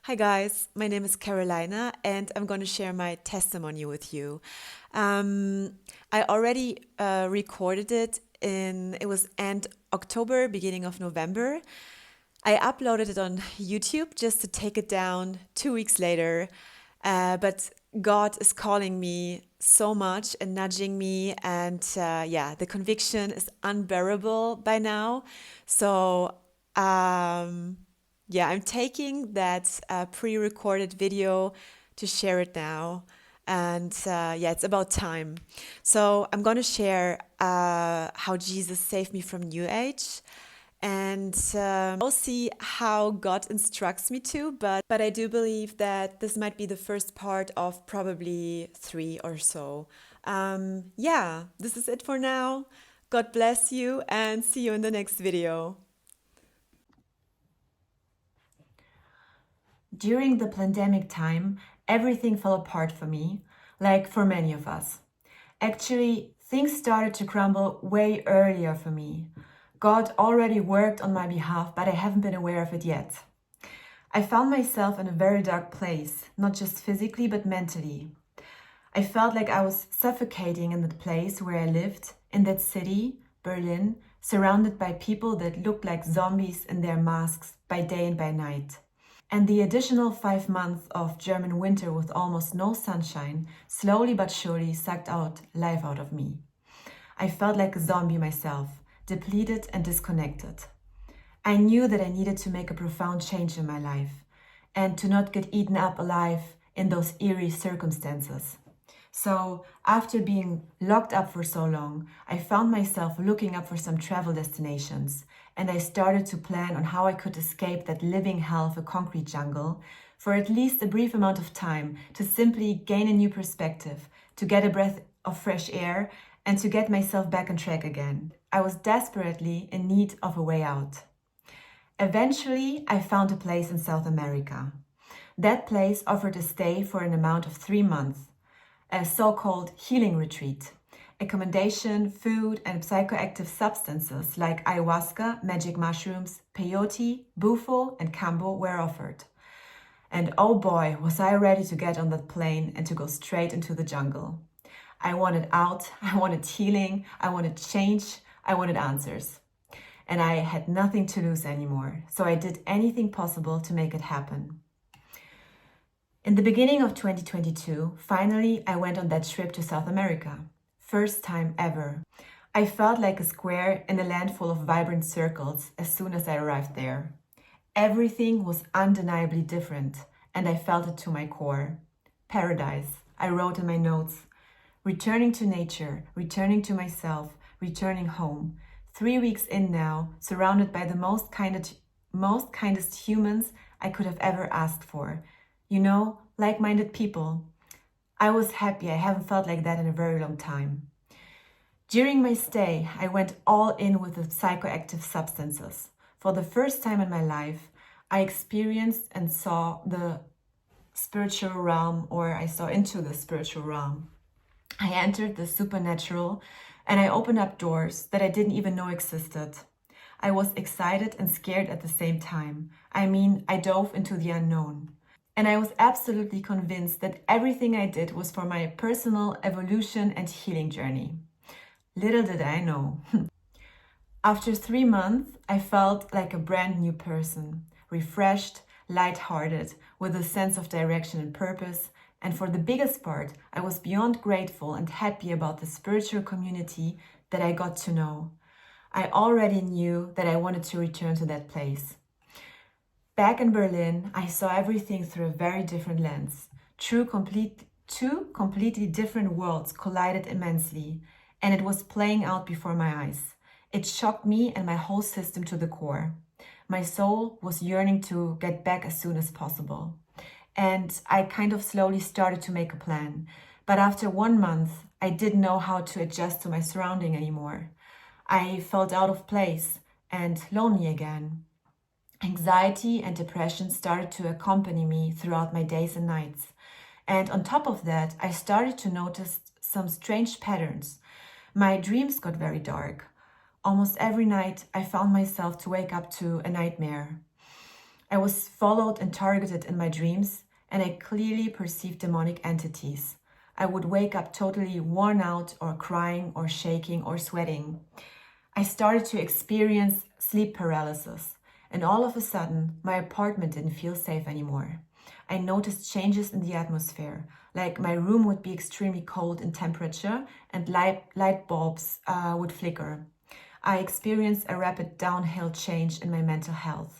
Hi guys, my name is Carolina and I'm going to share my testimony with you. Um, I already recorded it was end October, beginning of November. I uploaded it on YouTube just to take it down 2 weeks later. But God is calling me so much and nudging me, and yeah, the conviction is unbearable by now. So, um, yeah, I'm taking that pre-recorded video to share it now. And yeah, it's about time. So I'm going to share how Jesus saved me from New Age. And I'll see how God instructs me to, but I do believe that this might be the first part of probably three or so. Yeah, this is it for now. God bless you and see you in the next video. During the pandemic time, everything fell apart for me, like for many of us. Actually, things started to crumble way earlier for me. God already worked on my behalf, but I haven't been aware of it yet. I found myself in a very dark place, not just physically, but mentally. I felt like I was suffocating in the place where I lived, in that city, Berlin, surrounded by people that looked like zombies in their masks by day and by night. And the additional 5 months of German winter with almost no sunshine slowly but surely sucked out life out of me. I felt like a zombie myself, depleted and disconnected. I knew that I needed to make a profound change in my life and to not get eaten up alive in those eerie circumstances. So, after being locked up for so long, I found myself looking up for some travel destinations, and I started to plan on how I could escape that living hell of a concrete jungle for at least a brief amount of time to simply gain a new perspective, to get a breath of fresh air, and to get myself back on track again. I was desperately in need of a way out. Eventually, I found a place in South America. That place offered a stay for an amount of 3 months, a so-called healing retreat. Accommodation, food, and psychoactive substances like ayahuasca, magic mushrooms, peyote, bufo, and kambo were offered. And oh boy, was I ready to get on that plane and to go straight into the jungle. I wanted out, I wanted healing, I wanted change, I wanted answers. And I had nothing to lose anymore, so I did anything possible to make it happen. In the beginning of 2022, finally I went on that trip to South America. First time ever. I felt like a square in a land full of vibrant circles as soon as I arrived there. Everything was undeniably different, and I felt it to my core. Paradise, I wrote in my notes. Returning to nature, returning to myself, returning home. 3 weeks in now, surrounded by the most kindest humans I could have ever asked for. You know, like-minded people. I was happy. I haven't felt like that in a very long time. During my stay, I went all in with the psychoactive substances. For the first time in my life, I experienced and saw the spiritual realm, or I saw into the spiritual realm. I entered the supernatural and I opened up doors that I didn't even know existed. I was excited and scared at the same time. I mean, I dove into the unknown. And I was absolutely convinced that everything I did was for my personal evolution and healing journey. Little did I know. After 3 months, I felt like a brand new person, refreshed, lighthearted, with a sense of direction and purpose. And for the biggest part, I was beyond grateful and happy about the spiritual community that I got to know. I already knew that I wanted to return to that place. Back in Berlin, I saw everything through a very different lens. Two completely different worlds collided immensely, and it was playing out before my eyes. It shocked me and my whole system to the core. My soul was yearning to get back as soon as possible. And I kind of slowly started to make a plan. But after 1 month, I didn't know how to adjust to my surrounding anymore. I felt out of place and lonely again. Anxiety and depression started to accompany me throughout my days and nights. And on top of that, I started to notice some strange patterns. My dreams got very dark. Almost every night, I found myself to wake up to a nightmare. I was followed and targeted in my dreams, and I clearly perceived demonic entities. I would wake up totally worn out or crying or shaking or sweating. I started to experience sleep paralysis, and all of a sudden, my apartment didn't feel safe anymore. I noticed changes in the atmosphere, like my room would be extremely cold in temperature and light bulbs would flicker. I experienced a rapid downhill change in my mental health.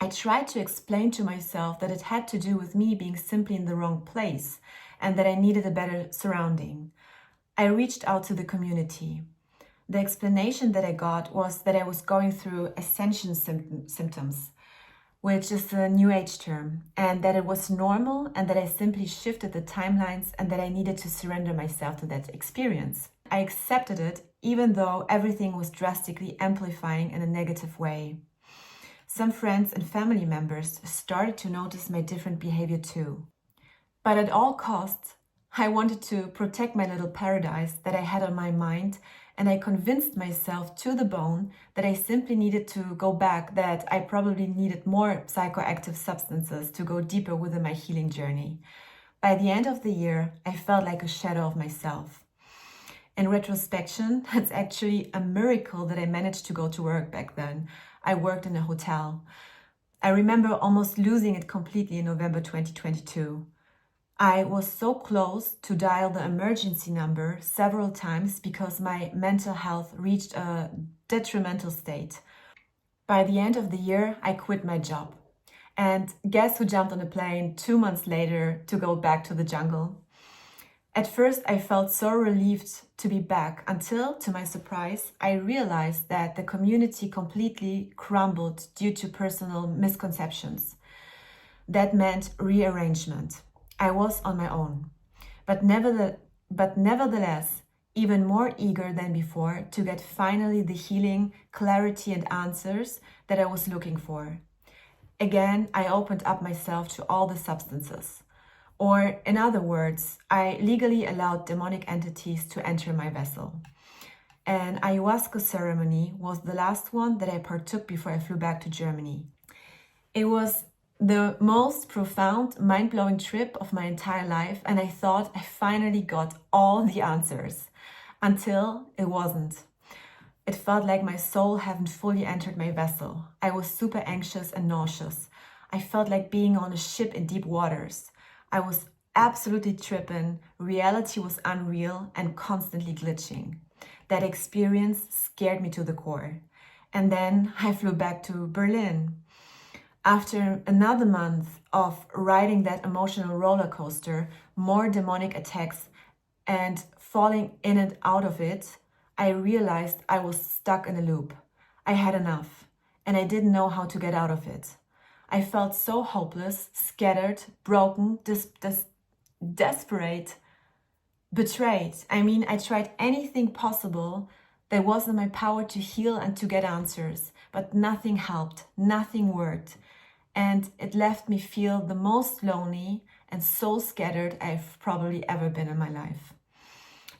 I tried to explain to myself that it had to do with me being simply in the wrong place and that I needed a better surrounding. I reached out to the community. The explanation that I got was that I was going through ascension symptoms, which is a new age term, and that it was normal and that I simply shifted the timelines and that I needed to surrender myself to that experience. I accepted it even though everything was drastically amplifying in a negative way. Some friends and family members started to notice my different behavior too. But at all costs, I wanted to protect my little paradise that I had on my mind, and I convinced myself to the bone that I simply needed to go back, that I probably needed more psychoactive substances to go deeper within my healing journey. By the end of the year, I felt like a shadow of myself. In retrospection, it's actually a miracle that I managed to go to work back then. I worked in a hotel. I remember almost losing it completely in November 2022. I was so close to dial the emergency number several times because my mental health reached a detrimental state. By the end of the year, I quit my job. And guess who jumped on a plane 2 months later to go back to the jungle? At first, I felt so relieved to be back until, to my surprise, I realized that the community completely crumbled due to personal misconceptions. That meant rearrangement. I was on my own, but nevertheless, even more eager than before to get finally the healing, clarity, and answers that I was looking for. Again, I opened up myself to all the substances. Or, in other words, I legally allowed demonic entities to enter my vessel. An ayahuasca ceremony was the last one that I partook before I flew back to Germany. It was the most profound, mind-blowing trip of my entire life, and I thought I finally got all the answers. Until it wasn't. It felt like my soul hadn't fully entered my vessel. I was super anxious and nauseous. I felt like being on a ship in deep waters. I was absolutely tripping, reality was unreal and constantly glitching. That experience scared me to the core. And then I flew back to Berlin. After another month of riding that emotional roller coaster, more demonic attacks, and falling in and out of it, I realized I was stuck in a loop. I had enough, and I didn't know how to get out of it. I felt so hopeless, scattered, broken, desperate, betrayed. I tried anything possible that was in my power to heal and to get answers, but nothing helped, nothing worked. And it left me feel the most lonely and so scattered I've probably ever been in my life.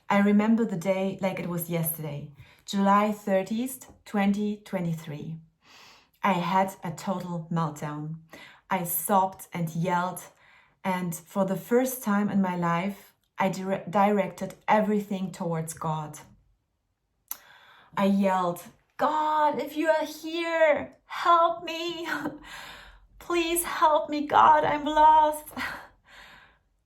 I remember the day like it was yesterday, July 30th, 2023. I had a total meltdown. I sobbed and yelled, and for the first time in my life, I directed everything towards God. I yelled, "God, if you are here, help me. Please help me, God, I'm lost."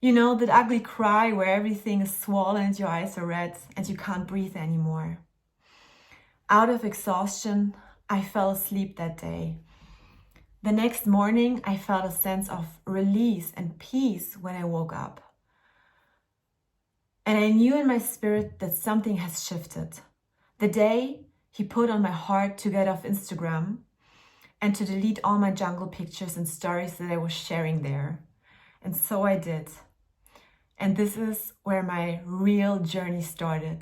You know, that ugly cry where everything is swollen and your eyes are red and you can't breathe anymore. Out of exhaustion, I fell asleep that day. The next morning, I felt a sense of release and peace when I woke up. And I knew in my spirit that something has shifted. The day he put on my heart to get off Instagram and to delete all my jungle pictures and stories that I was sharing there. And so I did. And this is where my real journey started.